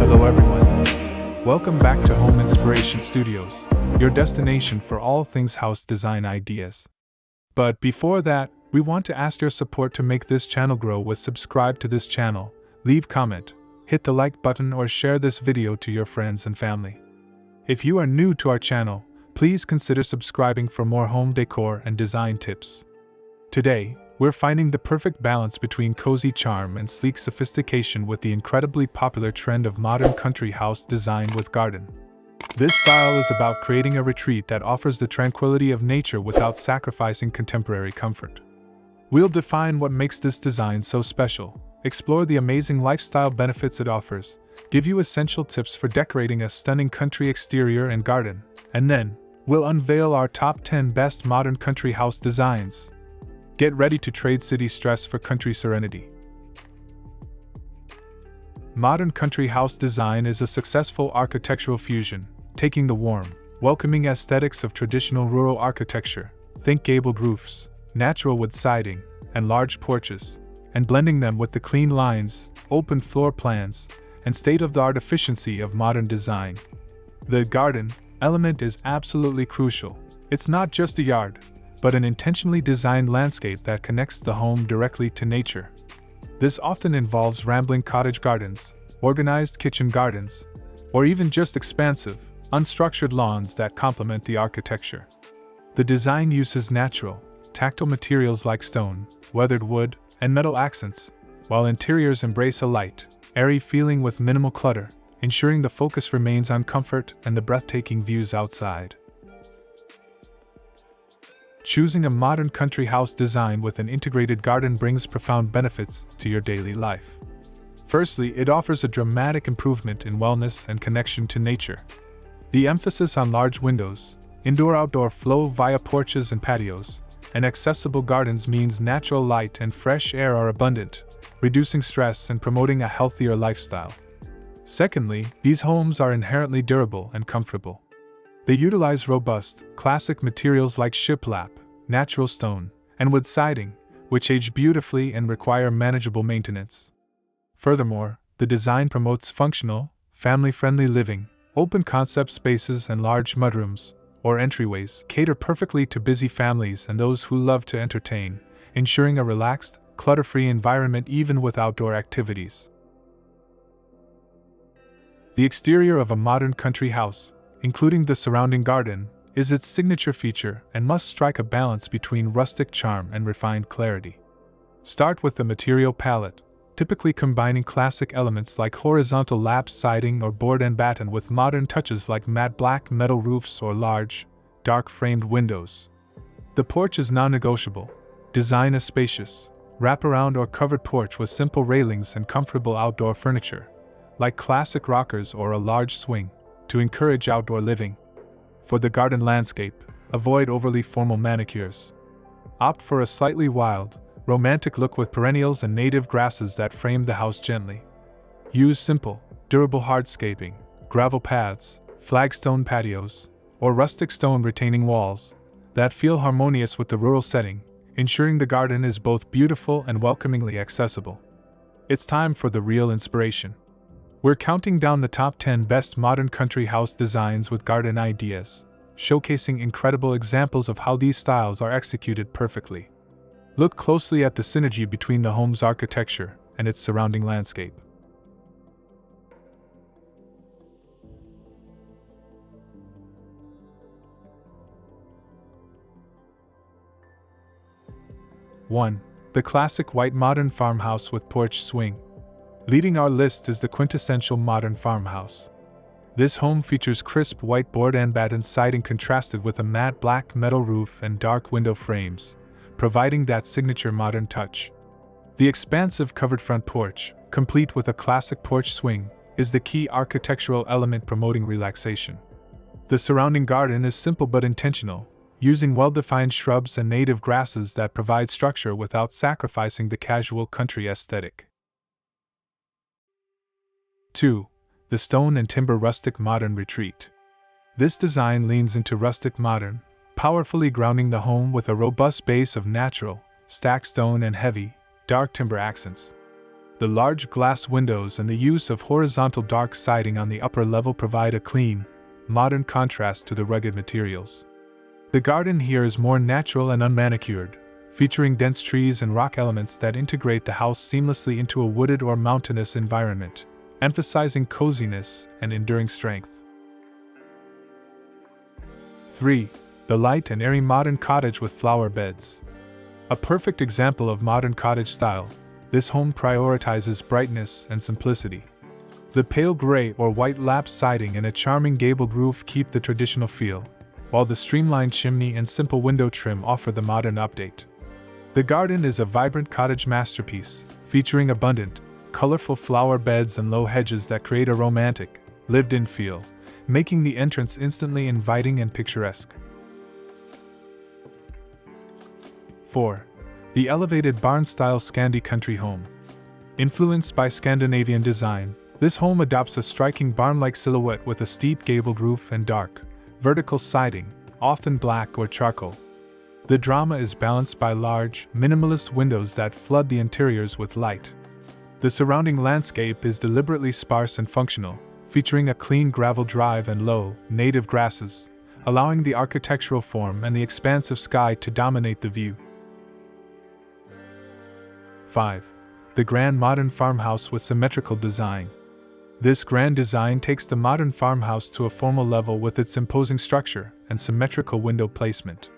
Hello everyone. Welcome back to Home Inspiration Studios, your destination for all things house design ideas. But before that, we want to ask your support to make this channel grow with subscribe to this channel, leave comment, hit the like button or share this video to your friends and family. If you are new to our channel, please consider subscribing for more home decor and design tips. Today, we're finding the perfect balance between cozy charm and sleek sophistication with the incredibly popular trend of modern country house design with garden. This style is about creating a retreat that offers the tranquility of nature without sacrificing contemporary comfort. We'll define what makes this design so special, explore the amazing lifestyle benefits it offers, give you essential tips for decorating a stunning country exterior and garden, and then, we'll unveil our top 10 best modern country house designs. Get ready to trade city stress for country serenity. Modern country house design is a successful architectural fusion, taking the warm, welcoming aesthetics of traditional rural architecture, think gabled roofs, natural wood siding, and large porches, and blending them with the clean lines, open floor plans, and state-of-the-art efficiency of modern design. The garden element is absolutely crucial. It's not just a yard, but an intentionally designed landscape that connects the home directly to nature. This often involves rambling cottage gardens, organized kitchen gardens, or even just expansive, unstructured lawns that complement the architecture. The design uses natural, tactile materials like stone, weathered wood, and metal accents, while interiors embrace a light, airy feeling with minimal clutter, ensuring the focus remains on comfort and the breathtaking views outside. Choosing a modern country house design with an integrated garden brings profound benefits to your daily life. Firstly, it offers a dramatic improvement in wellness and connection to nature. The emphasis on large windows, indoor-outdoor flow via porches and patios, and accessible gardens means natural light and fresh air are abundant, reducing stress and promoting a healthier lifestyle. Secondly, these homes are inherently durable and comfortable. They utilize robust, classic materials like shiplap, natural stone, and wood siding, which age beautifully and require manageable maintenance. Furthermore, the design promotes functional, family-friendly living. Open concept spaces and large mudrooms, or entryways, cater perfectly to busy families and those who love to entertain, ensuring a relaxed, clutter-free environment even with outdoor activities. The exterior of a modern country house, including the surrounding garden, is its signature feature and must strike a balance between rustic charm and refined clarity. Start with the material palette, typically combining classic elements like horizontal lap siding or board and batten with modern touches like matte black metal roofs or large, dark-framed windows. The porch is non-negotiable. Design a spacious, wraparound or covered porch with simple railings and comfortable outdoor furniture, like classic rockers or a large swing, to encourage outdoor living. For the garden landscape, avoid overly formal manicures. Opt for a slightly wild, romantic look with perennials and native grasses that frame the house gently. Use simple, durable hardscaping, gravel paths, flagstone patios, or rustic stone retaining walls that feel harmonious with the rural setting, ensuring the garden is both beautiful and welcomingly accessible. It's time for the real inspiration. We're counting down the top 10 best modern country house designs with garden ideas, showcasing incredible examples of how these styles are executed perfectly. Look closely at the synergy between the home's architecture and its surrounding landscape. One, the classic white modern farmhouse with porch swing. Leading our list is the quintessential modern farmhouse. This home features crisp white board and batten siding contrasted with a matte black metal roof and dark window frames, providing that signature modern touch. The expansive covered front porch, complete with a classic porch swing, is the key architectural element promoting relaxation. The surrounding garden is simple but intentional, using well-defined shrubs and native grasses that provide structure without sacrificing the casual country aesthetic. 2. The stone and timber rustic modern retreat. This design leans into rustic modern, powerfully grounding the home with a robust base of natural, stacked stone and heavy, dark timber accents. The large glass windows and the use of horizontal dark siding on the upper level provide a clean, modern contrast to the rugged materials. The garden here is more natural and unmanicured, featuring dense trees and rock elements that integrate the house seamlessly into a wooded or mountainous environment, emphasizing coziness and enduring strength. 3. The light and airy modern cottage with flower beds. A perfect example of modern cottage style, this home prioritizes brightness and simplicity. The pale gray or white lap siding and a charming gabled roof keep the traditional feel, while the streamlined chimney and simple window trim offer the modern update. The garden is a vibrant cottage masterpiece, featuring abundant, colorful flower beds and low hedges that create a romantic, lived-in feel, making the entrance instantly inviting and picturesque. 4. The elevated barn-style Scandi country home. Influenced by Scandinavian design, this home adopts a striking barn-like silhouette with a steep gabled roof and dark, vertical siding, often black or charcoal. The drama is balanced by large, minimalist windows that flood the interiors with light. The surrounding landscape is deliberately sparse and functional, featuring a clean gravel drive and low, native grasses, allowing the architectural form and the expansive sky to dominate the view. 5. The grand modern farmhouse with symmetrical design. This grand design takes the modern farmhouse to a formal level with its imposing structure and symmetrical window placement.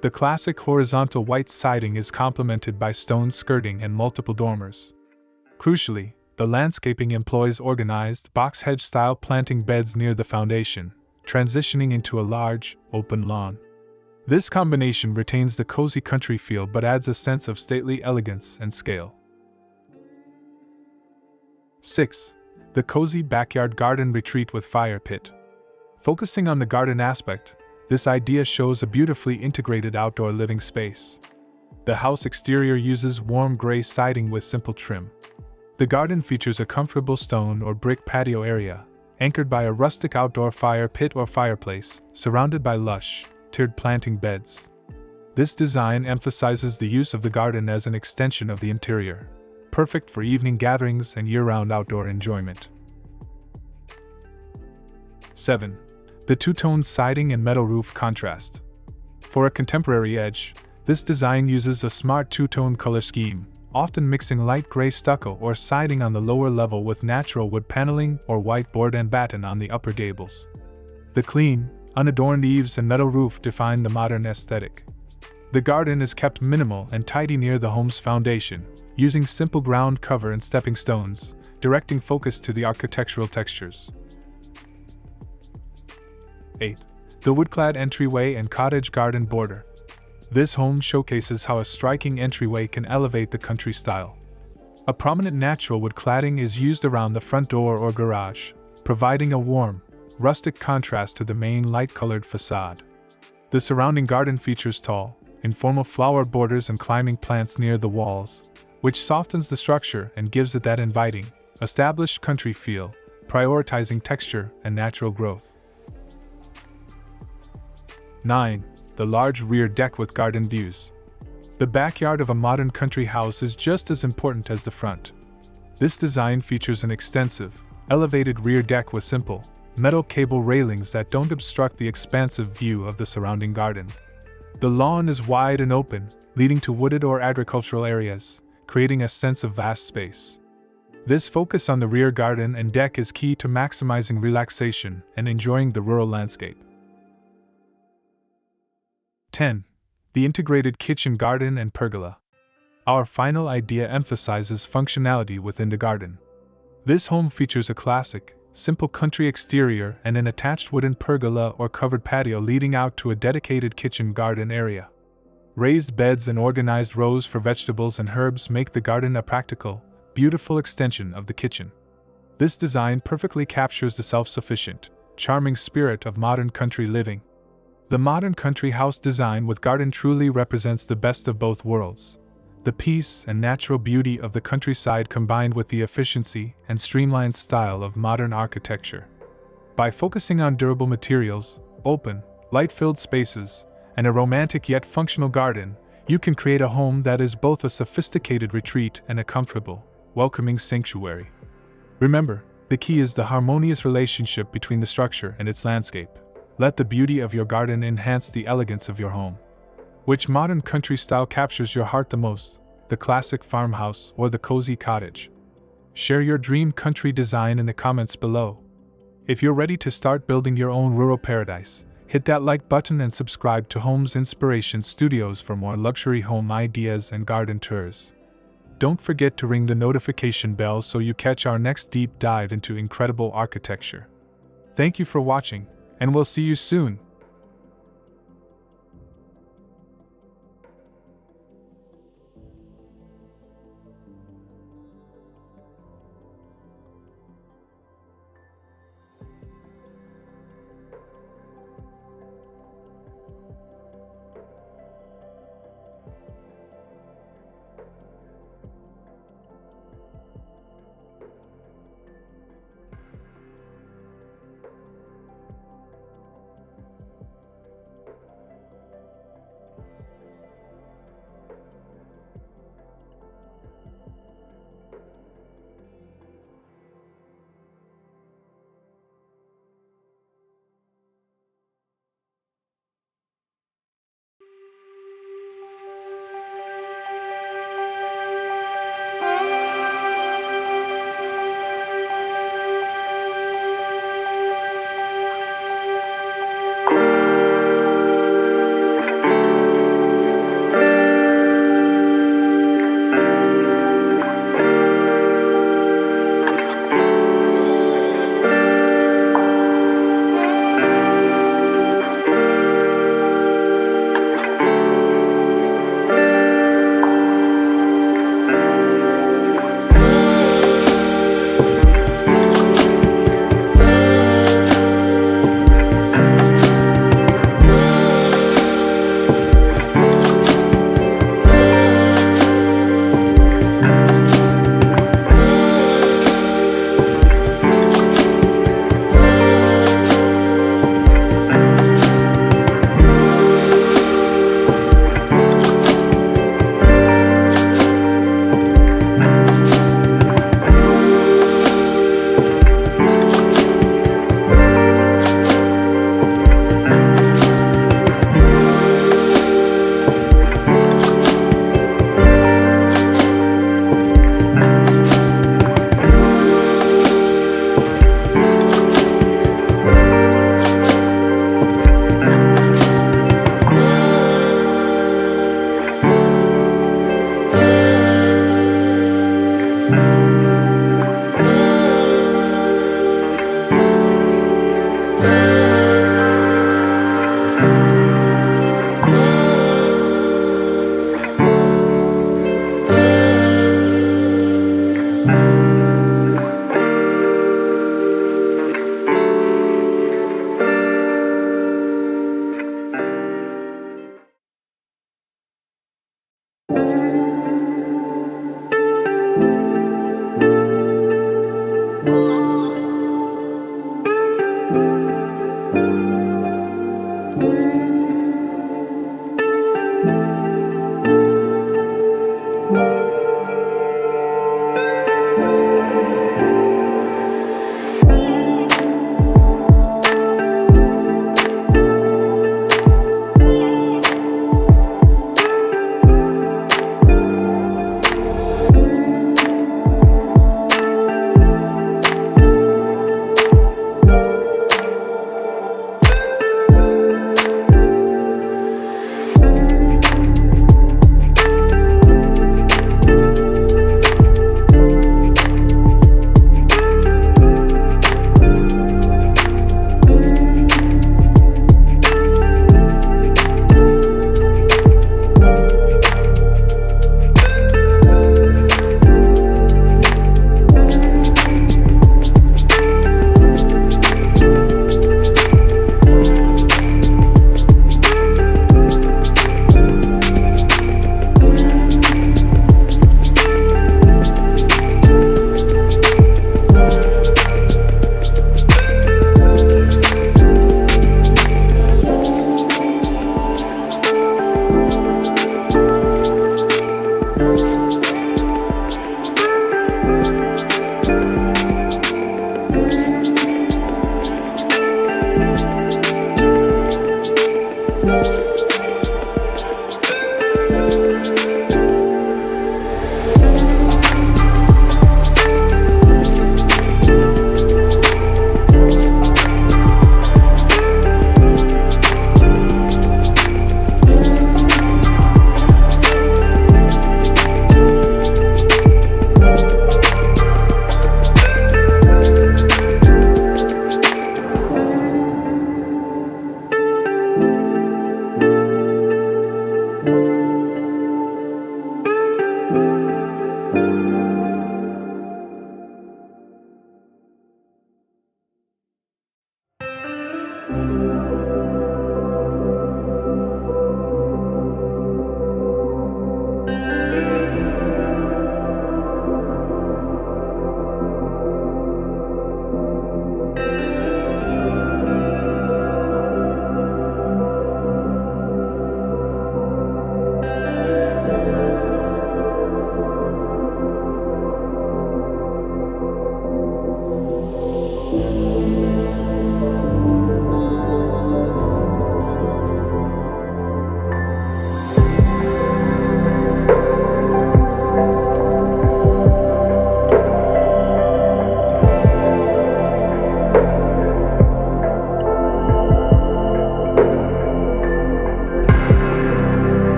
The classic horizontal white siding is complemented by stone skirting and multiple dormers. Crucially, the landscaping employs organized, box hedge-style planting beds near the foundation, transitioning into a large, open lawn. This combination retains the cozy country feel but adds a sense of stately elegance and scale. 6. The cozy backyard garden retreat with fire pit. Focusing on the garden aspect, this idea shows a beautifully integrated outdoor living space. The house exterior uses warm gray siding with simple trim. The garden features a comfortable stone or brick patio area, anchored by a rustic outdoor fire pit or fireplace, surrounded by lush, tiered planting beds. This design emphasizes the use of the garden as an extension of the interior, perfect for evening gatherings and year-round outdoor enjoyment. 7. The two-tone siding and metal roof contrast. For a contemporary edge, this design uses a smart two-tone color scheme, often mixing light gray stucco or siding on the lower level with natural wood paneling or white board and batten on the upper gables. The clean, unadorned eaves and metal roof define the modern aesthetic. The garden is kept minimal and tidy near the home's foundation, using simple ground cover and stepping stones, directing focus to the architectural textures. 8. The wood-clad entryway and cottage garden border. This home showcases how a striking entryway can elevate the country style. A prominent natural wood cladding is used around the front door or garage, providing a warm, rustic contrast to the main light-colored facade. The surrounding garden features tall, informal flower borders and climbing plants near the walls, which softens the structure and gives it that inviting, established country feel, prioritizing texture and natural growth. 9. The large rear deck with garden views. The backyard of a modern country house is just as important as the front. This design features an extensive, elevated rear deck with simple, metal cable railings that don't obstruct the expansive view of the surrounding garden. The lawn is wide and open, leading to wooded or agricultural areas, creating a sense of vast space. This focus on the rear garden and deck is key to maximizing relaxation and enjoying the rural landscape. 10. The integrated kitchen garden and pergola. Our final idea emphasizes functionality within the garden. This home features a classic, simple country exterior and an attached wooden pergola or covered patio leading out to a dedicated kitchen garden area. Raised beds and organized rows for vegetables and herbs make the garden a practical, beautiful extension of the kitchen. This design perfectly captures the self-sufficient, charming spirit of modern country living. The modern country house design with garden truly represents the best of both worlds. The peace and natural beauty of the countryside combined with the efficiency and streamlined style of modern architecture. By focusing on durable materials, open, light-filled spaces, and a romantic yet functional garden, you can create a home that is both a sophisticated retreat and a comfortable, welcoming sanctuary. Remember, the key is the harmonious relationship between the structure and its landscape. Let the beauty of your garden enhance the elegance of your home. Which modern country style captures your heart the most, the classic farmhouse or the cozy cottage? Share your dream country design in the comments below. If you're ready to start building your own rural paradise, hit that like button and subscribe to Homes Inspiration Studios for more luxury home ideas and garden tours. Don't forget to ring the notification bell so you catch our next deep dive into incredible architecture. Thank you for watching, and we'll see you soon.